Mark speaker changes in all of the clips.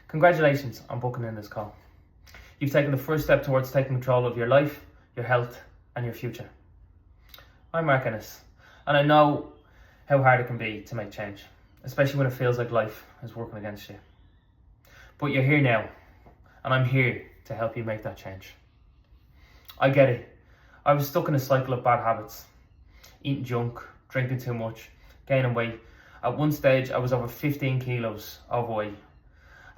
Speaker 1: Congratulations on booking in this call. You've taken the first step towards taking control of your life, your health, and your future. I'm Mark Ennis, and I know how hard it can be to make change, especially when it feels like life is working against you. But you're here now, and I'm here to help you make that change. I get it. I was stuck in a cycle of bad habits, eating junk, drinking too much, gaining weight. At one stage, I was over 15 kilos overweight,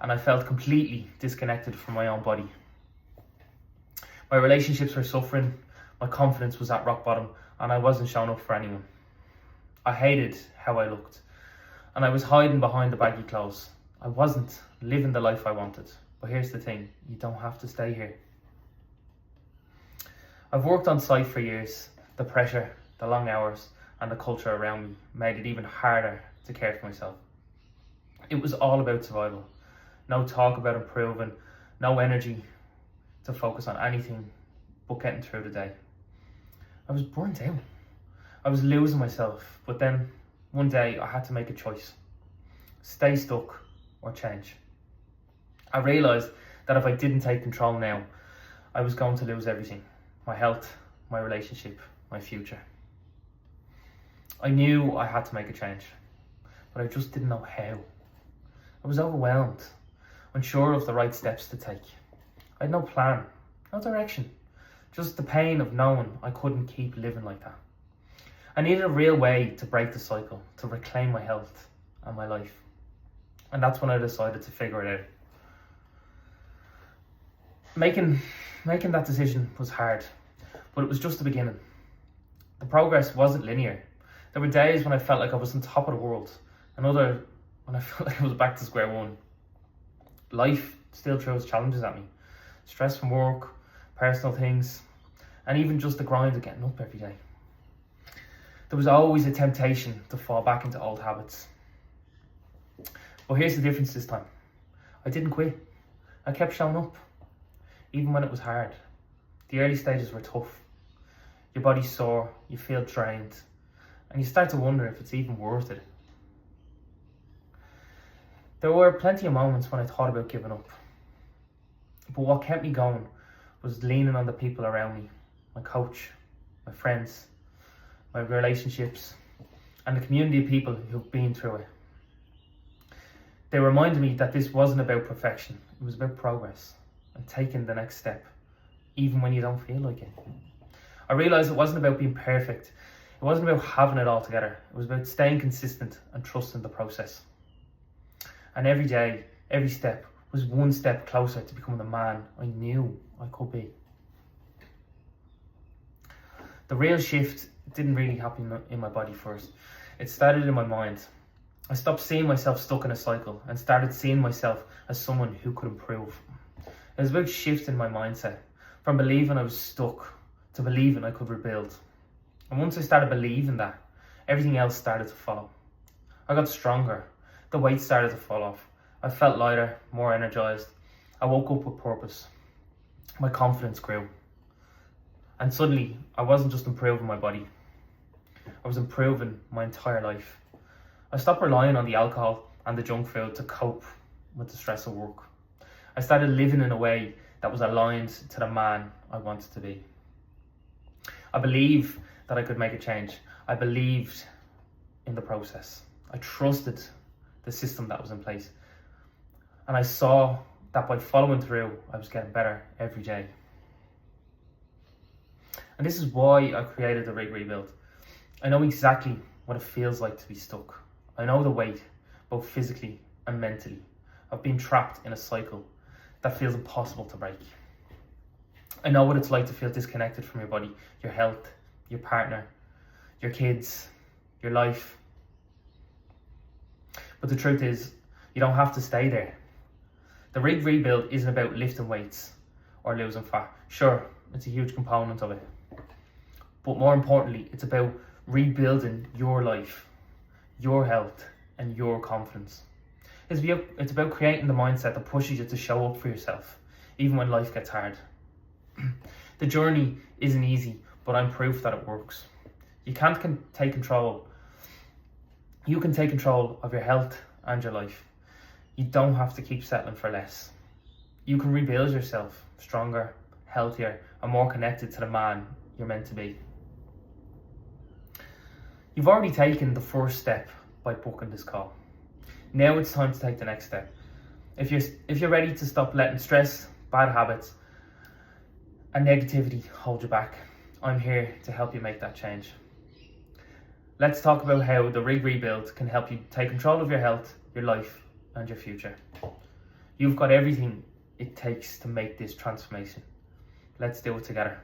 Speaker 1: and I felt completely disconnected from my own body. My relationships were suffering, my confidence was at rock bottom, and I wasn't showing up for anyone. I hated how I looked, and I was hiding behind the baggy clothes. I wasn't living the life I wanted. But here's the thing, you don't have to stay here. I've worked on site for years. The pressure, the long hours, and the culture around me made it even harder to care for myself. It was all about survival. No talk about improving, no energy to focus on anything but getting through the day. I was burnt out. I was losing myself, but then one day I had to make a choice. Stay stuck or change. I realised that if I didn't take control now, I was going to lose everything. My health, my relationship, my future. I knew I had to make a change, but I just didn't know how. I was overwhelmed, unsure of the right steps to take. I had no plan, no direction, just the pain of knowing I couldn't keep living like that. I needed a real way to break the cycle, to reclaim my health and my life. And that's when I decided to figure it out. Making that decision was hard, but it was just the beginning. The progress wasn't linear. There were days when I felt like I was on top of the world, and other when I felt like I was back to square one. Life still throws challenges at me. Stress from work, personal things, and even just the grind of getting up every day. There was always a temptation to fall back into old habits. But here's the difference this time. I didn't quit. I kept showing up, even when it was hard. The early stages were tough. Your body's sore, you feel drained, and you start to wonder if it's even worth it. There were plenty of moments when I thought about giving up. But what kept me going was leaning on the people around me, my coach, my friends, my relationships, and the community of people who've been through it. They reminded me that this wasn't about perfection, it was about progress and taking the next step, even when you don't feel like it. I realised it wasn't about being perfect, it wasn't about having it all together, it was about staying consistent and trusting the process. And every day, every step was one step closer to becoming the man I knew I could be. The real shift didn't really happen in my body first. It started in my mind. I stopped seeing myself stuck in a cycle and started seeing myself as someone who could improve. It was about shifting my mindset from believing I was stuck to believing I could rebuild. And once I started believing that, everything else started to follow. I got stronger. The weight started to fall off. I felt lighter, more energized. I woke up with purpose. My confidence grew. And suddenly, I wasn't just improving my body. I was improving my entire life. I stopped relying on the alcohol and the junk food to cope with the stress of work. I started living in a way that was aligned to the man I wanted to be. I believed that I could make a change. I believed in the process. I trusted the system that was in place. And I saw that by following through, I was getting better every day. And this is why I created the Rig Rebuild. I know exactly what it feels like to be stuck. I know the weight, both physically and mentally, of being trapped in a cycle that feels impossible to break. I know what it's like to feel disconnected from your body, your health, your partner, your kids, your life. But the truth is, you don't have to stay there. The Rig Rebuild isn't about lifting weights or losing fat. Sure, it's a huge component of it. But more importantly, it's about rebuilding your life, your health, and your confidence. It's about creating the mindset that pushes you to show up for yourself, even when life gets hard. The journey isn't easy, but I'm proof that it works. You can't take control. You can take control of your health and your life. You don't have to keep settling for less. You can rebuild yourself stronger, healthier, and more connected to the man you're meant to be. You've already taken the first step by booking this call. Now it's time to take the next step. If you're ready to stop letting stress, bad habits, and negativity hold you back, I'm here to help you make that change. Let's talk about how the Rig Rebuild can help you take control of your health, your life, and your future. You've got everything it takes to make this transformation. Let's do it together.